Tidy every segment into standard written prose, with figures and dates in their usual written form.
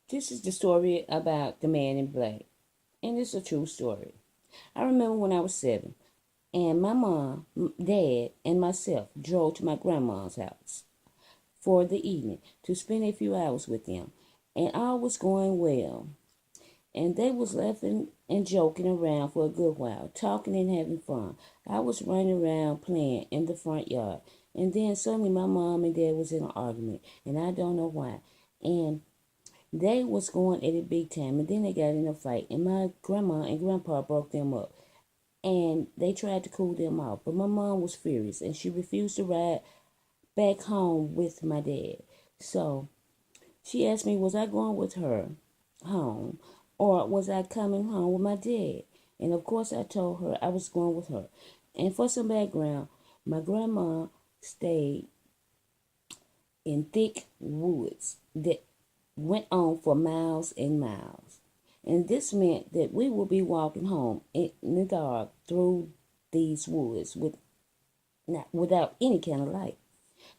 This is the story about the man in black, and it's a true story. I remember when I was 7, and my mom, dad, and myself drove to my grandma's house for the evening to spend a few hours with them, and all was going well. And they was laughing and joking around for a good while, talking and having fun. I was running around playing in the front yard, and then suddenly my mom and dad was in an argument, and I don't know why. And they was going at it big time, and then they got in a fight, and my grandma and grandpa broke them up, and they tried to cool them off, but my mom was furious, and she refused to ride back home with my dad. So she asked me, was I going with her home, or was I coming home with my dad? And of course, I told her I was going with her. And for some background, my grandma stayed in thick woods that went on for miles and miles. And this meant that we would be walking home in the dark through these woods without any kind of light.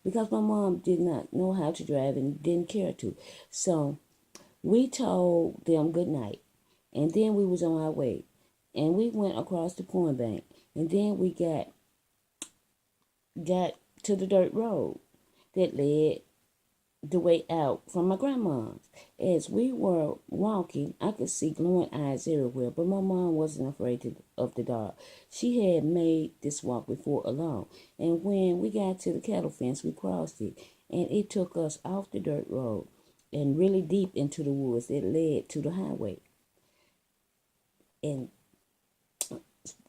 Because my mom did not know how to drive and didn't care to. So we told them good night. And then we was on our way. And we went across the pond bank. And then we got to the dirt road that led the way out from my grandma's. As we were walking, I could see glowing eyes everywhere, but my mom wasn't afraid of the dark. She had made this walk before alone, and when we got to the cattle fence, we crossed it, and it took us off the dirt road and really deep into the woods that led to the highway. And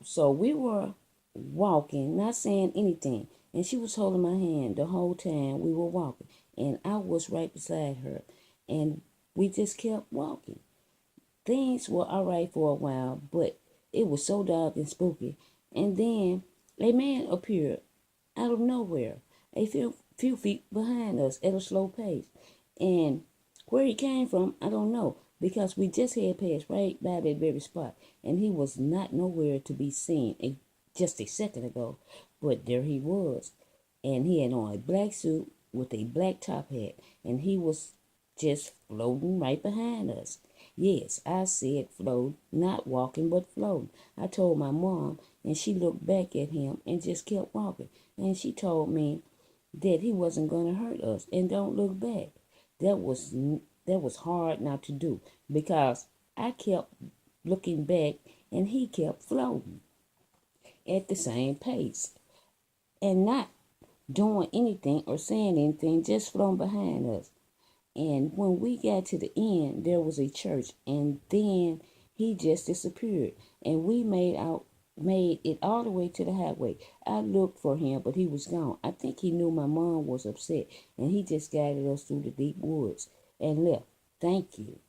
so we were walking, not saying anything, and she was holding my hand the whole time we were walking, and I was right beside her, and we just kept walking. Things were all right for a while, but it was so dark and spooky. And then a man appeared out of nowhere, a few feet behind us at a slow pace. And where he came from, I don't know, because we just had passed right by that very spot, and he was not nowhere to be seen just a second ago. But there he was, and he had on a black suit with a black top hat, and he was just floating right behind us. Yes, I said float, not walking, but floating. I told my mom, and she looked back at him and just kept walking. And she told me that he wasn't going to hurt us, and don't look back. That was that was hard not to do because I kept looking back, and he kept floating at the same pace and not doing anything or saying anything, just floating behind us. And when we got to the end, there was a church, and then he just disappeared. And we made it all the way to the highway. I looked for him, but he was gone. I think he knew my mom was upset, and he just guided us through the deep woods and left. Thank you.